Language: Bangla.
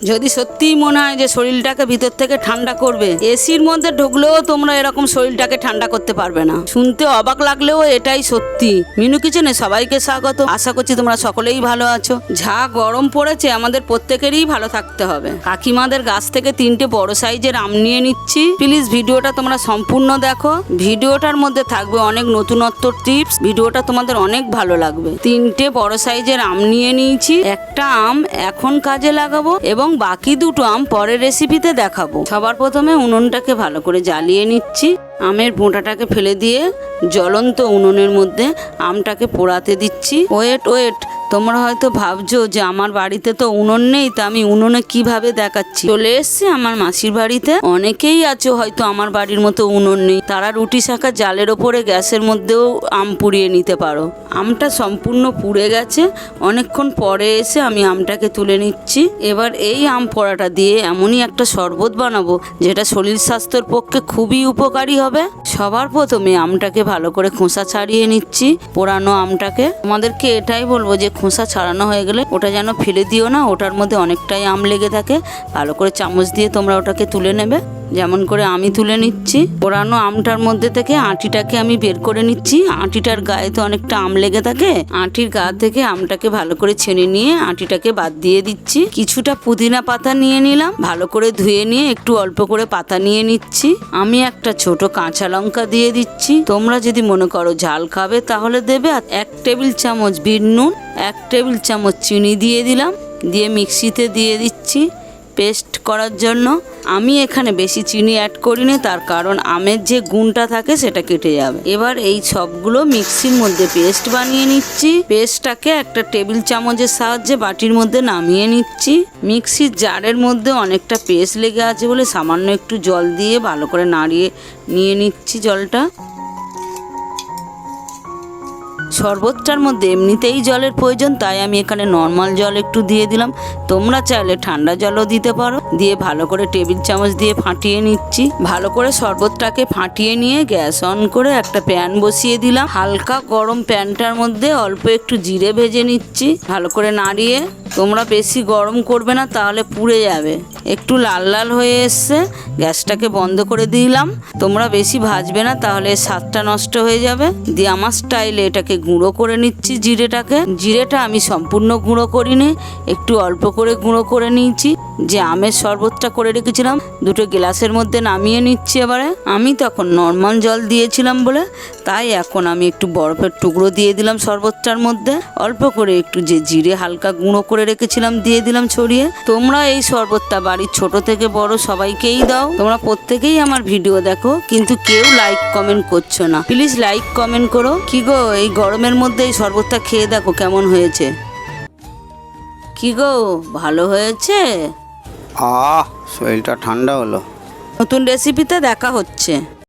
যদি সত্যিই মনে হয় যে শরীরটাকে ভিতর থেকে ঠান্ডা করবে, এসির মধ্যে ঢুকলেও তোমরা এরকম শরীরটাকে ঠান্ডা করতে পারবে না। শুনতে অবাক লাগলেও এটাই সত্যি। মিনু কিচেনে সবাইকে স্বাগত। আশা করছি তোমরা সকলেই ভালো আছো। যা গরম পড়েছে আমাদের প্রত্যেকেরই ভালো থাকতে হবে। কাকিমাদের গাছ থেকে 3টে বড় সাইজের আম নিয়ে নিচ্ছি। প্লিজ ভিডিওটা তোমরা সম্পূর্ণ দেখো। ভিডিওটার মধ্যে থাকবে অনেক নতুনত্ব টিপস। ভিডিওটা তোমাদের অনেক ভালো লাগবে। 3টে বড় সাইজের আম নিয়ে নিয়েছি। একটা আম এখন কাজে লাগাবো এবং বাকি দুটো আম পরের রেসিপিতে দেখাবো। সবার প্রথমে উনুনটাকে ভালো করে জ্বালিয়ে নিচ্ছি। আমের বোঁটাটাকে ফেলে দিয়ে জ্বলন্ত উনুনের মধ্যে আমটাকে পোড়াতে দিচ্ছি। ওয়েট, তোমরা হয়তো ভাবছো যে আমার বাড়িতে তো উনুন নেই, তা আমি উনুনে কিভাবে দেখাচ্ছি। চলে এসছি আমার মাসির বাড়িতে। অনেকেই আছো হয়তো আমার বাড়ির মতো উনুন নেই, তারা রুটি শাঁখা জালের ওপরে গ্যাসের মধ্যেও আম পুড়িয়ে নিতে পারো। আমটা সম্পূর্ণ পুড়ে গেছে। অনেকক্ষণ পরে এসে আমি আমটাকে তুলে নিচ্ছি। এবার এই আম পোড়াটা দিয়ে এমনই একটা শরবত বানাবো যেটা শরীর স্বাস্থ্যের পক্ষে খুবই উপকারী হবে। সবার প্রথমে আমটাকে ভালো করে খোসা ছাড়িয়ে নিচ্ছি। পোড়ানো আমটাকে তোমাদেরকে এটাই বলবো যে খোসা ছাড়ানো হয়ে গেলে ওটা যেন ফেলে দিও না, ওটার মধ্যে অনেকটাই আম লেগে থাকে। ভালো করে চামচ দিয়ে তোমরা ওটাকে তুলে নেবে, যেমন করে আমি তুলে নিচ্ছি। পোড়ানো আমটার মধ্যে থেকে আঁটিটাকে আমি বের করে নিচ্ছি। আঁটিটার গায়ে তো অনেকটা আম লেগে থাকে। আঁটির গা থেকে আমটাকে ভালো করে ছেড়ে নিয়ে আঁটিটাকে বাদ দিয়ে দিচ্ছি। কিছুটা পুদিনা পাতা নিয়ে নিলাম, ভালো করে ধুয়ে নিয়ে একটু অল্প করে পাতা নিয়ে নিচ্ছি। আমি একটা ছোট কাঁচা লঙ্কা দিয়ে দিচ্ছি। তোমরা যদি মনে করো ঝাল খাবে তাহলে দেবে। আর 1 টেবিল চামচ বিট নুন, 1 টেবিল চামচ চিনি দিয়ে দিলাম। দিয়ে মিক্সিতে দিয়ে দিচ্ছি পেস্ট করার জন্য। আমি এখানে বেশি চিনি অ্যাড করিনি, তার কারণ আমের যে গুণটা থাকে সেটা কেটে যাবে। এবার এই সবগুলো মিক্সির মধ্যে পেস্ট বানিয়ে নিচ্ছি। পেস্টটাকে একটা টেবিল চামচের সাহায্যে বাটির মধ্যে নামিয়ে নিচ্ছি। মিক্সির জারের মধ্যে অনেকটা পেস্ট লেগে আছে বলে সামান্য একটু জল দিয়ে ভালো করে নাড়িয়ে নিয়ে নিচ্ছি জলটা। শরবতটার মধ্যে এমনিতেই জলের প্রয়োজন, তাই আমি এখানে নর্মাল জল একটু দিয়ে দিলাম। তোমরা চাইলে ঠান্ডা জলও দিতে পারো। দিয়ে ভালো করে টেবিল চামচ দিয়ে ফাটিয়ে নিচ্ছি। ভালো করে শরবতটাকে ফাটিয়ে নিয়ে গ্যাস অন করে একটা প্যান বসিয়ে দিলাম। হালকা গরম প্যানটার মধ্যে অল্প একটু জিরে ভেজে নিচ্ছি। ভালো করে নাড়িয়ে, তোমরা বেশি গরম করবে না তাহলে পুড়ে যাবে। একটু লাল লাল হয়ে এসছে, গ্যাসটাকে বন্ধ করে দিলাম। তোমরা বেশি ভাজবে না তাহলে স্বাদটা নষ্ট হয়ে যাবে। দিয়ে আমার স্টাইলে এটাকে গুঁড়ো করে নিচ্ছি। জিরেটা আমি সম্পূর্ণ গুঁড়ো করিনি, একটু অল্প করে গুঁড়ো করে নিয়েছি। যে আমের শরবতটা করে রেখেছিলাম 2টো গ্লাসের মধ্যে নামিয়ে নিচ্ছি। এবারে আমি তখন নর্মাল জল দিয়েছিলাম বলে, তাই এখন আমি একটু বরফের টুকরো দিয়ে দিলাম শরবতটার মধ্যে। অল্প করে একটু যে জিরে হালকা গুঁড়ো করে রেখেছিলাম দিয়ে দিলাম ছড়িয়ে। তোমরা এই শরবতটা বাড়ির ছোট থেকে বড় সবাইকেই দাও। তোমরা প্রত্যেকেই আমার ভিডিও দেখো, কিন্তু কেউ লাইক কমেন্ট করছো না। প্লিজ লাইক কমেন্ট করো। কি গো, এই গরমের মধ্যে এই শরবতটা খেয়ে দেখো কেমন হয়েছে। কি গো, ভালো হয়েছে? শরীরটা ঠান্ডা হলো। নতুন রেসিপিতে দেখা হচ্ছে।